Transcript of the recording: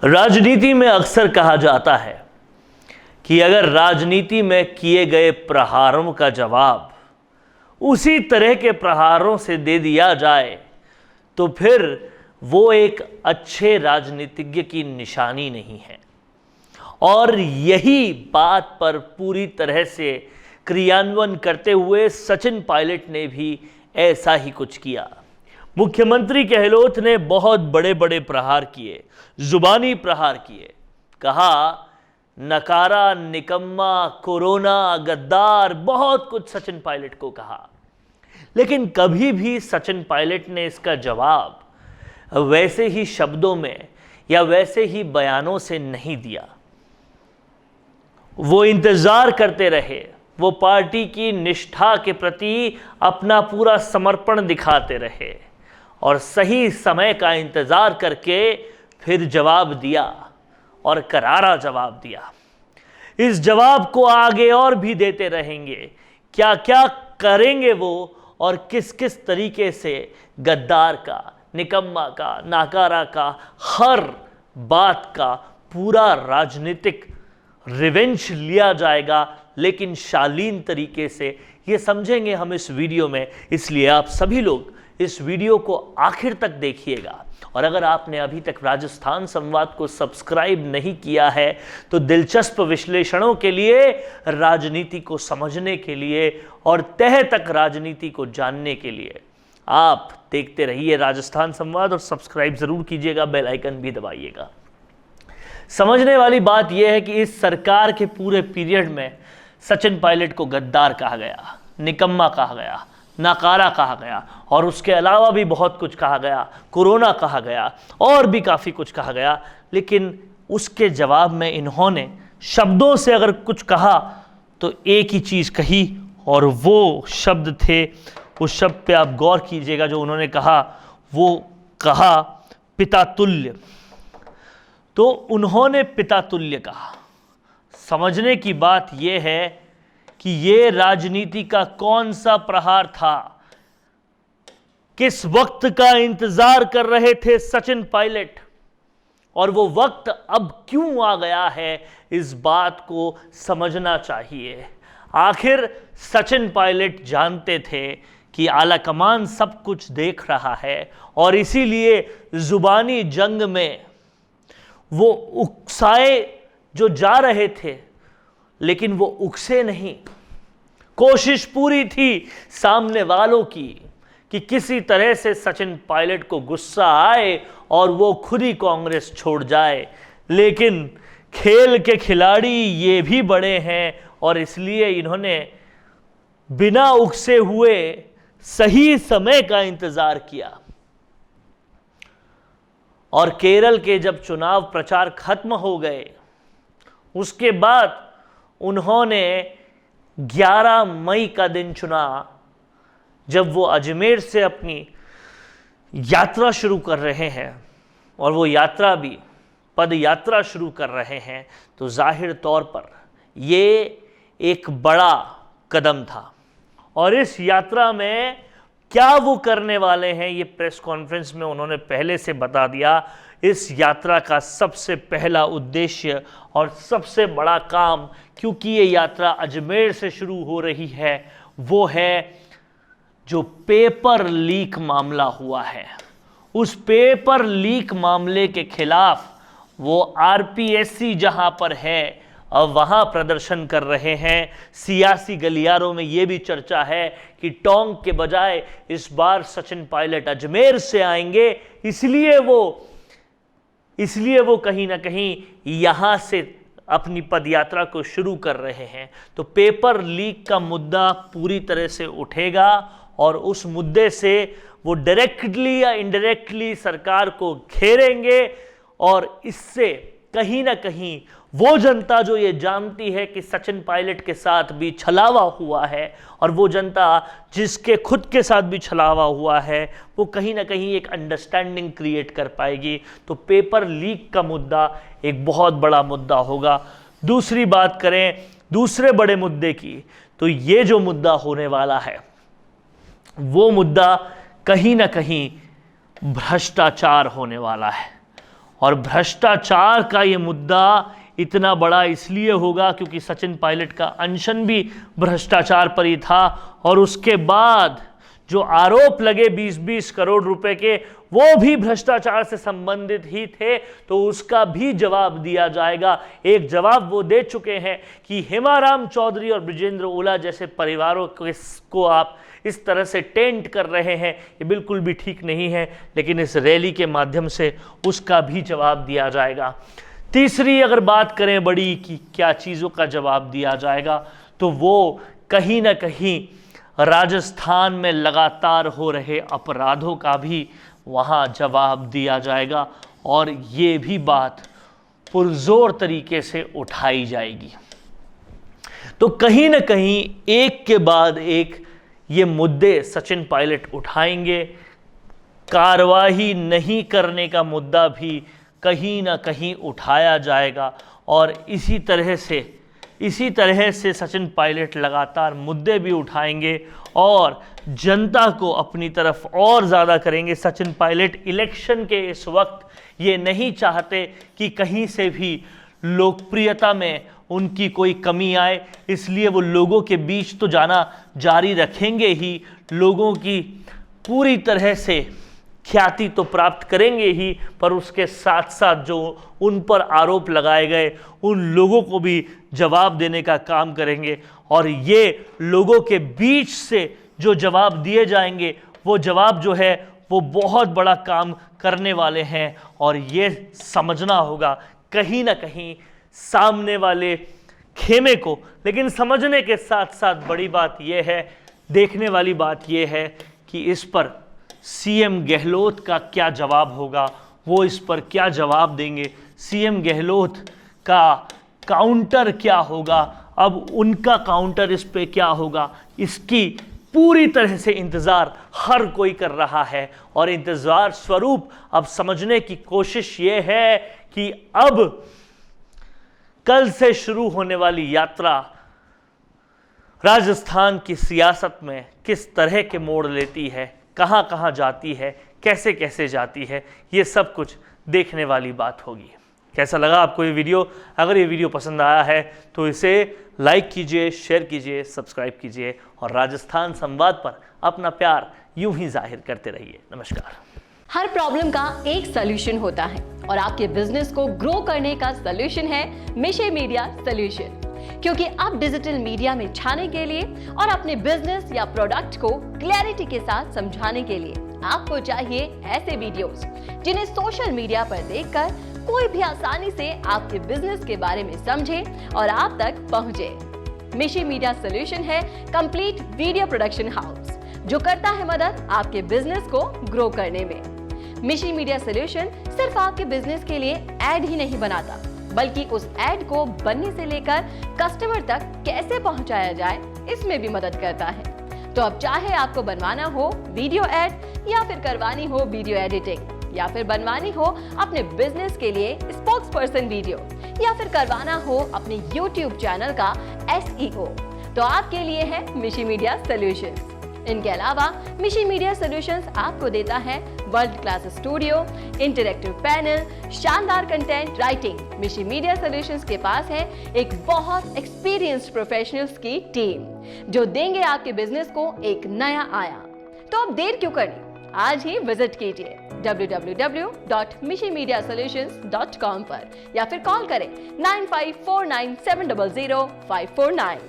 राजनीति में अक्सर कहा जाता है कि अगर राजनीति में किए गए प्रहारों का जवाब उसी तरह के प्रहारों से दे दिया जाए तो फिर वो एक अच्छे राजनीतिज्ञ की निशानी नहीं है। और यही बात पर पूरी तरह से क्रियान्वयन करते हुए सचिन पायलट ने भी ऐसा ही कुछ किया। मुख्यमंत्री गहलोत ने बहुत बड़े बड़े प्रहार किए, जुबानी प्रहार किए। कहा नकारा, निकम्मा, कोरोना, गद्दार, बहुत कुछ सचिन पायलट को कहा। लेकिन कभी भी सचिन पायलट ने इसका जवाब वैसे ही शब्दों में या वैसे ही बयानों से नहीं दिया। वो इंतजार करते रहे, वो पार्टी की निष्ठा के प्रति अपना पूरा समर्पण दिखाते रहे और सही समय का इंतजार करके फिर जवाब दिया और करारा जवाब दिया। इस जवाब को आगे और भी देते रहेंगे। क्या क्या करेंगे वो और किस किस तरीके से गद्दार का, निकम्मा का, नाकारा का, हर बात का पूरा राजनीतिक रिवेंज लिया जाएगा, लेकिन शालीन तरीके से, ये समझेंगे हम इस वीडियो में। इसलिए आप सभी लोग इस वीडियो को आखिर तक देखिएगा। और अगर आपने अभी तक राजस्थान संवाद को सब्सक्राइब नहीं किया है तो दिलचस्प विश्लेषणों के लिए, राजनीति को समझने के लिए और तह तक राजनीति को जानने के लिए आप देखते रहिए राजस्थान संवाद और सब्सक्राइब जरूर कीजिएगा, बेल आइकन भी दबाइएगा। समझने वाली बात यह है कि इस सरकार के पूरे पीरियड में सचिन पायलट को गद्दार कहा गया, निकम्मा कहा गया, नाकारा कहा गया और उसके अलावा भी बहुत कुछ कहा गया, कोरोना कहा गया और भी काफ़ी कुछ कहा गया। लेकिन उसके जवाब में इन्होंने शब्दों से अगर कुछ कहा तो एक ही चीज़ कही और वो शब्द थे, उस शब्द पे आप गौर कीजिएगा जो उन्होंने कहा। वो कहा पिता तुल्य। तो उन्होंने पिता तुल्य कहा। समझने की बात यह है कि ये राजनीति का कौन सा प्रहार था, किस वक्त का इंतजार कर रहे थे सचिन पायलट और वो वक्त अब क्यों आ गया है, इस बात को समझना चाहिए। आखिर सचिन पायलट जानते थे कि आलाकमान सब कुछ देख रहा है और इसीलिए जुबानी जंग में वो उकसाए जो जा रहे थे, लेकिन वो उकसे नहीं। कोशिश पूरी थी सामने वालों की कि किसी तरह से सचिन पायलट को गुस्सा आए और वो खुद ही कांग्रेस छोड़ जाए। लेकिन खेल के खिलाड़ी ये भी बड़े हैं और इसलिए इन्होंने बिना उकसे हुए सही समय का इंतजार किया। और केरल के जब चुनाव प्रचार खत्म हो गए उसके बाद उन्होंने 11 मई का दिन चुना जब वो अजमेर से अपनी यात्रा शुरू कर रहे हैं और वो यात्रा भी पद यात्रा शुरू कर रहे हैं। तो जाहिर तौर पर ये एक बड़ा कदम था और इस यात्रा में क्या वो करने वाले हैं ये प्रेस कॉन्फ्रेंस में उन्होंने पहले से बता दिया। इस यात्रा का सबसे पहला उद्देश्य और सबसे बड़ा काम, क्योंकि ये यात्रा अजमेर से शुरू हो रही है, वो है जो पेपर लीक मामला हुआ है, उस पेपर लीक मामले के खिलाफ वो आरपीएससी जहां पर है अब वहां प्रदर्शन कर रहे हैं। सियासी गलियारों में ये भी चर्चा है कि टोंक के बजाय इस बार सचिन पायलट अजमेर से आएंगे, इसलिए वो कहीं ना कहीं यहां से अपनी पदयात्रा को शुरू कर रहे हैं। तो पेपर लीक का मुद्दा पूरी तरह से उठेगा और उस मुद्दे से वो डायरेक्टली या इनडायरेक्टली सरकार को घेरेंगे और इससे कहीं ना कहीं वो जनता जो ये जानती है कि सचिन पायलट के साथ भी छलावा हुआ है और वो जनता जिसके खुद के साथ भी छलावा हुआ है, वो कहीं ना कहीं एक अंडरस्टैंडिंग क्रिएट कर पाएगी। तो पेपर लीक का मुद्दा एक बहुत बड़ा मुद्दा होगा। दूसरी बात करें दूसरे बड़े मुद्दे की, तो ये जो मुद्दा होने वाला है वो मुद्दा कहीं ना कहीं भ्रष्टाचार होने वाला है। और भ्रष्टाचार का ये मुद्दा इतना बड़ा इसलिए होगा क्योंकि सचिन पायलट का अनशन भी भ्रष्टाचार पर ही था, और उसके बाद जो आरोप लगे 20-20 करोड़ रुपए के, वो भी भ्रष्टाचार से संबंधित ही थे, तो उसका भी जवाब दिया जाएगा। एक जवाब वो दे चुके हैं कि हेमाराम चौधरी और बृजेंद्र ओला जैसे परिवारों को आप इस तरह से टेंट कर रहे हैं, ये बिल्कुल भी ठीक नहीं है, लेकिन इस रैली के माध्यम से उसका भी जवाब दिया जाएगा। तीसरी अगर बात करें बड़ी कि क्या चीज़ों का जवाब दिया जाएगा, तो वो कहीं ना कहीं राजस्थान में लगातार हो रहे अपराधों का भी वहाँ जवाब दिया जाएगा, और ये भी बात पुरजोर तरीके से उठाई जाएगी। तो कहीं ना कहीं एक के बाद एक ये मुद्दे सचिन पायलट उठाएंगे। कार्रवाई नहीं करने का मुद्दा भी कहीं ना कहीं उठाया जाएगा, और इसी तरह से सचिन पायलट लगातार मुद्दे भी उठाएंगे और जनता को अपनी तरफ और ज़्यादा करेंगे। सचिन पायलट इलेक्शन के इस वक्त ये नहीं चाहते कि कहीं से भी लोकप्रियता में उनकी कोई कमी आए, इसलिए वो लोगों के बीच तो जाना जारी रखेंगे ही, लोगों की पूरी तरह से ख्याति तो प्राप्त करेंगे ही, पर उसके साथ साथ जो उन पर आरोप लगाए गए उन लोगों को भी जवाब देने का काम करेंगे। और ये लोगों के बीच से जो जवाब दिए जाएंगे, वो जवाब जो है वो बहुत बड़ा काम करने वाले हैं, और ये समझना होगा कहीं ना कहीं सामने वाले खेमे को। लेकिन समझने के साथ साथ बड़ी बात यह है, देखने वाली बात यह है कि इस पर सीएम गहलोत का क्या जवाब होगा, वो इस पर क्या जवाब देंगे, सीएम गहलोत का काउंटर क्या होगा, अब उनका काउंटर इस पे क्या होगा, इसकी पूरी तरह से इंतज़ार हर कोई कर रहा है। और इंतज़ार स्वरूप अब समझने की कोशिश ये है कि अब कल से शुरू होने वाली यात्रा राजस्थान की सियासत में किस तरह के मोड़ लेती है, कहाँ कहाँ जाती है, कैसे कैसे जाती है, ये सब कुछ देखने वाली बात होगी। कैसा लगा आपको ये वीडियो? अगर ये वीडियो पसंद आया है तो इसे लाइक कीजिए, शेयर कीजिए, सब्सक्राइब कीजिए, और राजस्थान संवाद पर अपना प्यार यूं ही जाहिर करते रहिए। नमस्कार। हर प्रॉब्लम का एक सलूशन होता है, और आपके बिजनेस को ग्रो करने का सलूशन है मिशे मीडिया सॉल्यूशन। क्योंकि अब डिजिटल मीडिया में छाने के लिए और अपने बिजनेस या प्रोडक्ट को क्लैरिटी के साथ समझाने के लिए आपको चाहिए ऐसे वीडियोस जिन्हें सोशल मीडिया पर देखकर कोई भी आसानी से आपके बिजनेस के बारे में समझे और आप तक पहुंचे। मिशे मीडिया सॉल्यूशन है कंप्लीट वीडियो प्रोडक्शन हाउस, जो करता है मदद आपके बिजनेस को ग्रो करने में। मिशे मीडिया सॉल्यूशन सिर्फ आपके बिजनेस के लिए एड ही नहीं बनाता, बल्कि उस एड को बनने से लेकर कस्टमर तक कैसे पहुंचाया जाए, इसमें भी मदद करता है। तो अब चाहे आपको बनवाना हो वीडियो एड, या फिर करवानी हो वीडियो एडिटिंग, या फिर बनवानी हो अपने बिजनेस के लिए स्पोक्स पर्सन वीडियो, या फिर करवाना हो अपने YouTube चैनल का SEO, तो आपके लिए है मिशे मीडिया सॉल्यूशंस। इनके अलावा मिशे मीडिया सॉल्यूशंस आपको देता है world class studio, interactive panel, शानदार कंटेंट राइटिंग। मिशे मीडिया सॉल्यूशंस के पास है एक बहुत एक्सपीरियंस्ड प्रोफेशनल्स की टीम, जो देंगे आपके बिजनेस को एक नया आयाम। तो अब देर क्यों करनी, आज ही विजिट कीजिए www.mishemediasolutions.com पर, या फिर कॉल करें 9549700549।